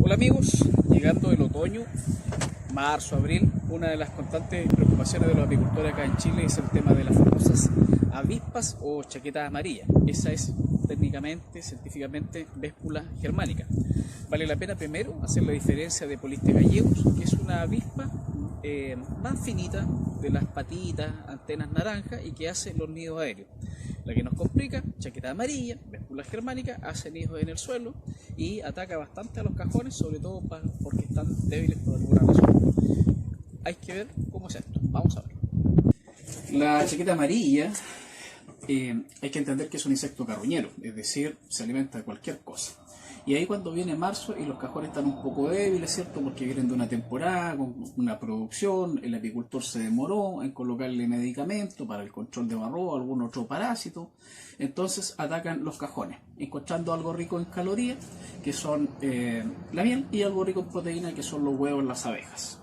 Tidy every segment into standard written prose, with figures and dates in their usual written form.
Hola amigos, llegando el otoño, marzo, abril, una de las constantes preocupaciones de los apicultores acá en Chile es el tema de las famosas avispas o chaquetas amarillas. Esa es técnicamente, científicamente, Vespula germanica. Vale la pena primero hacer la diferencia de Polistes gallegos, que es una avispa más finita, de las patitas, antenas naranjas y que hace los nidos aéreos. La que nos complica, chaqueta amarilla, Vespula germanica, hace nidos en el suelo y ataca bastante a los cajones, sobre todo porque están débiles por alguna razón. Hay que ver cómo es esto, vamos a ver. La chaqueta amarilla hay que entender que es un insecto carroñero, es decir, se alimenta de cualquier cosa. Y ahí cuando viene marzo y los cajones están un poco débiles, ¿cierto? Porque vienen de una temporada con una producción, el apicultor se demoró en colocarle medicamento para el control de varroa o algún otro parásito. Entonces atacan los cajones, encontrando algo rico en calorías, que son la miel, y algo rico en proteína, que son los huevos, las abejas.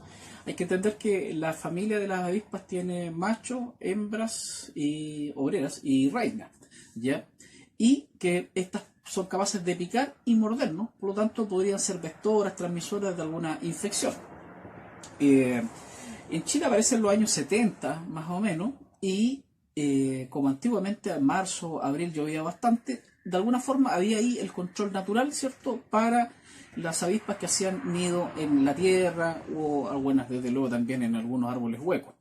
Hay que entender que la familia de las avispas tiene machos, hembras y obreras y reinas, ¿ya? Y que estas son capaces de picar y mordernos, por lo tanto podrían ser vectoras, transmisoras de alguna infección. En Chile aparece en los años 70 más o menos, y como antiguamente en marzo, abril llovía bastante, de alguna forma había ahí el control natural, ¿cierto?, para las avispas que hacían nido en la tierra o algunas desde luego también en algunos árboles huecos.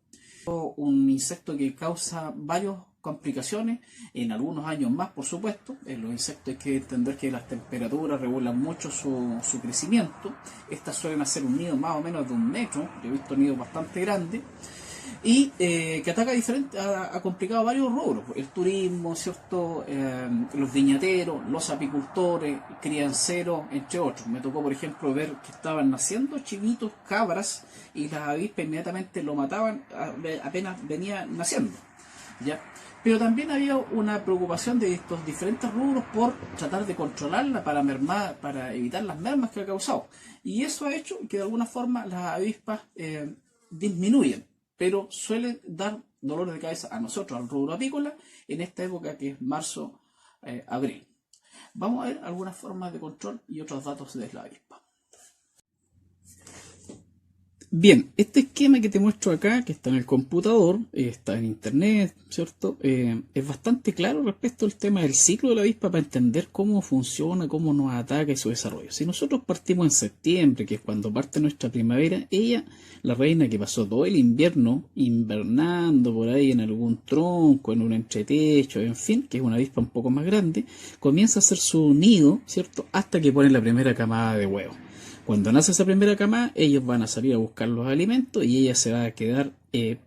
Un insecto que causa varias complicaciones, en algunos años más por supuesto. En los insectos hay que entender que las temperaturas regulan mucho su crecimiento. Estas suelen hacer un nido más o menos de 1 metro, yo he visto nidos bastante grandes, y que ataca ha complicado varios rubros: el turismo, ¿cierto? Los viñateros, los apicultores, crianceros, entre otros. Me tocó por ejemplo ver que estaban naciendo chivitos, cabras, y las avispas inmediatamente lo mataban apenas venía naciendo, ¿ya? Pero también había una preocupación de estos diferentes rubros por tratar de controlarla para evitar las mermas que ha causado. Y eso ha hecho que de alguna forma las avispas disminuyen, pero suelen dar dolores de cabeza a nosotros, al rubro apícola, en esta época que es marzo, abril. Vamos a ver algunas formas de control y otros datos de la avispa. Bien, este esquema que te muestro acá, que está en el computador, está en internet, ¿cierto? Es bastante claro respecto al tema del ciclo de la avispa para entender cómo funciona, cómo nos ataca y su desarrollo. Si nosotros partimos en septiembre, que es cuando parte nuestra primavera, ella, la reina que pasó todo el invierno invernando por ahí en algún tronco, en un entretecho, en fin, que es una avispa un poco más grande, comienza a hacer su nido, ¿cierto? Hasta que pone la primera camada de huevos. Cuando nace esa primera camada, ellos van a salir a buscar los alimentos y ella se va a quedar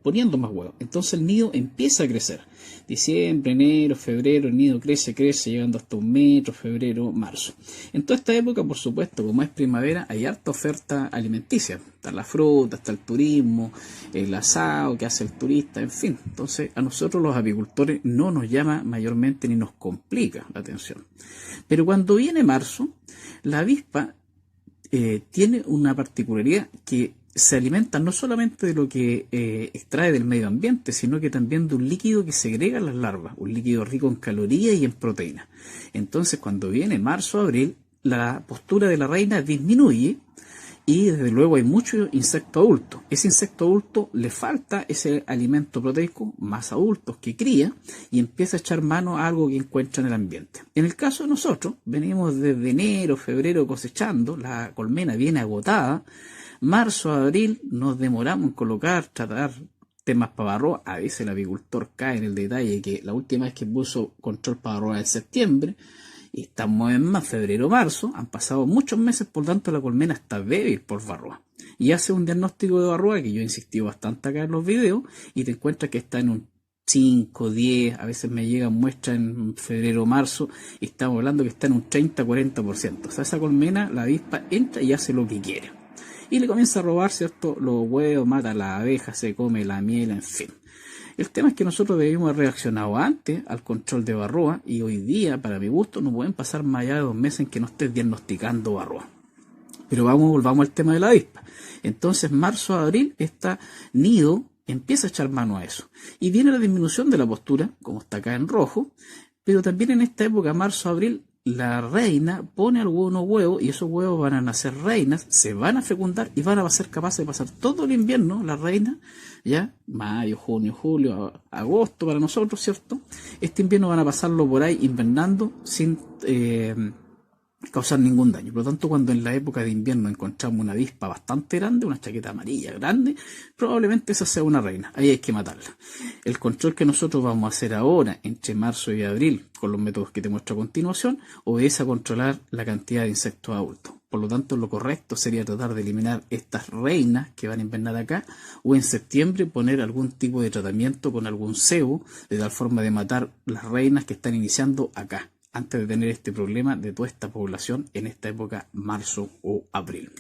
poniendo más huevos. Entonces el nido empieza a crecer. Diciembre, enero, febrero, el nido crece, llegando hasta 1 metro, febrero, marzo. En toda esta época, por supuesto, como es primavera, hay harta oferta alimenticia. Está la fruta, está el turismo, el asado que hace el turista, en fin. Entonces a nosotros los apicultores no nos llama mayormente ni nos complica la atención. Pero cuando viene marzo, la avispa tiene una particularidad, que se alimenta no solamente de lo que extrae del medio ambiente, sino que también de un líquido que segrega las larvas, un líquido rico en calorías y en proteínas. Entonces cuando viene marzo, abril, la postura de la reina disminuye y desde luego hay mucho insecto adulto. Ese insecto adulto le falta ese alimento proteico más adultos que cría y empieza a echar mano a algo que encuentra en el ambiente. En el caso de nosotros, venimos desde enero, febrero cosechando, la colmena viene agotada, marzo, abril nos demoramos en colocar, tratar temas para varroa. A veces el apicultor cae en el detalle que la última vez que puso control para varroa es septiembre, y estamos en febrero, marzo, han pasado muchos meses, por tanto la colmena está débil por varroa. Y hace un diagnóstico de varroa, que yo he insistido bastante acá en los videos, y te encuentras que está en un 5, 10, a veces me llegan muestras en febrero, marzo, y estamos hablando que está en un 30, 40%. O sea, esa colmena, la avispa entra y hace lo que quiere. Y le comienza a robar, ¿cierto?, los huevos, mata a las abejas, se come la miel, en fin. El tema es que nosotros debimos haber reaccionado antes al control de varroa, y hoy día, para mi gusto, no pueden pasar más allá de 2 meses en que no estés diagnosticando varroa. Pero volvamos al tema de la avispa. Entonces, marzo a abril, este nido empieza a echar mano a eso. Y viene la disminución de la postura, como está acá en rojo, pero también en esta época, marzo a abril, la reina pone algunos huevos y esos huevos van a nacer reinas, se van a fecundar y van a ser capaces de pasar todo el invierno, las reinas, ya, mayo, junio, julio, agosto para nosotros, ¿cierto? Este invierno van a pasarlo por ahí invernando sin causar ningún daño. Por lo tanto, cuando en la época de invierno encontramos una avispa bastante grande, una chaqueta amarilla grande, probablemente esa sea una reina. Ahí hay que matarla. El control que nosotros vamos a hacer ahora, entre marzo y abril, con los métodos que te muestro a continuación, obedece a controlar la cantidad de insectos adultos. Por lo tanto, lo correcto sería tratar de eliminar estas reinas que van a invernar acá, o en septiembre poner algún tipo de tratamiento con algún cebo, de tal forma de matar las reinas que están iniciando acá, antes de tener este problema de toda esta población en esta época, marzo o abril.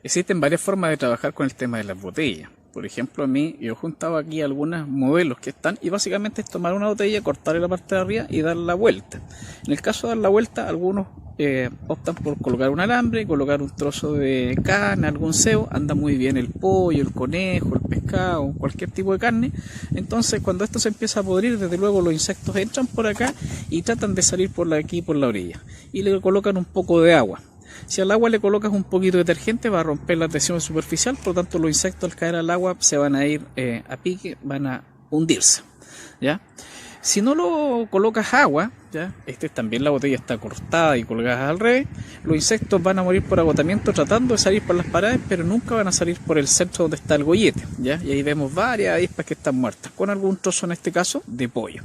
Existen varias formas de trabajar con el tema de las botellas. Por ejemplo, yo he juntado aquí algunos modelos que están, y básicamente es tomar una botella, cortarle la parte de arriba y dar la vuelta. En el caso de dar la vuelta, algunos optan por colocar un alambre, colocar un trozo de carne, algún cebo. Anda muy bien el pollo, el conejo, el pescado, cualquier tipo de carne. Entonces, cuando esto se empieza a podrir, desde luego los insectos entran por acá y tratan de salir por aquí, por la orilla, y le colocan un poco de agua. Si al agua le colocas un poquito de detergente, va a romper la tensión superficial, por lo tanto los insectos al caer al agua se van a ir a pique, van a hundirse, ¿ya? Si no lo colocas agua, ¿ya? También la botella está cortada y colgada al revés, los insectos van a morir por agotamiento tratando de salir por las paredes, pero nunca van a salir por el centro donde está el gollete, ¿ya? Y ahí vemos varias avispas que están muertas, con algún trozo en este caso de pollo.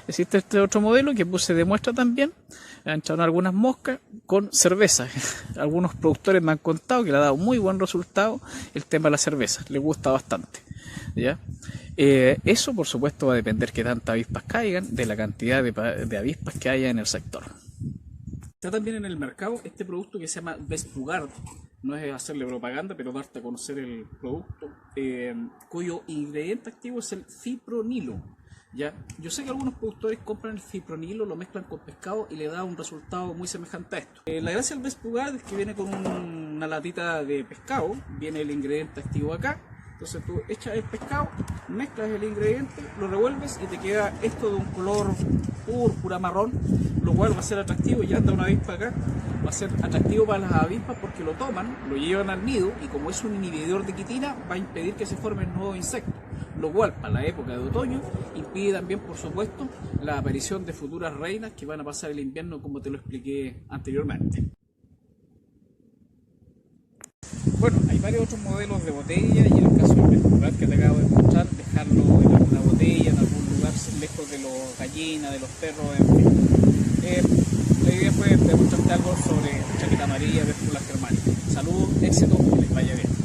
Existe este otro modelo que puse de muestra también. Entraron algunas moscas con cerveza. Algunos productores me han contado que le ha dado muy buen resultado el tema de la cerveza. Les gusta bastante, ¿ya? Eso, por supuesto, va a depender que tantas avispas caigan, de la cantidad de avispas que haya en el sector. Está también en el mercado este producto que se llama Vespugard. No es hacerle propaganda, pero darte a conocer el producto, cuyo ingrediente activo es el fipronilo. ¿Ya? Yo sé que algunos productores compran el fipronilo, lo mezclan con pescado y le da un resultado muy semejante a esto. La gracia del Vespugard es que viene con una latita de pescado, viene el ingrediente activo acá. Entonces tú echas el pescado, mezclas el ingrediente, lo revuelves y te queda esto de un color púrpura, marrón, lo cual va a ser atractivo. Ya anda una avispa acá, va a ser atractivo para las avispas porque lo toman, lo llevan al nido y como es un inhibidor de quitina, va a impedir que se formen nuevos insectos, lo cual para la época de otoño impide también, por supuesto, la aparición de futuras reinas que van a pasar el invierno, como te lo expliqué anteriormente. Bueno, hay varios otros modelos de botella, y en el caso del Vespugard que te acabo de mostrar, dejarlo en alguna botella, en algún lugar lejos de los gallinas, de los perros, en fin. La idea fue demostrarte algo sobre chaqueta amarilla, Vespula germánica. Saludos, éxito, que les vaya bien.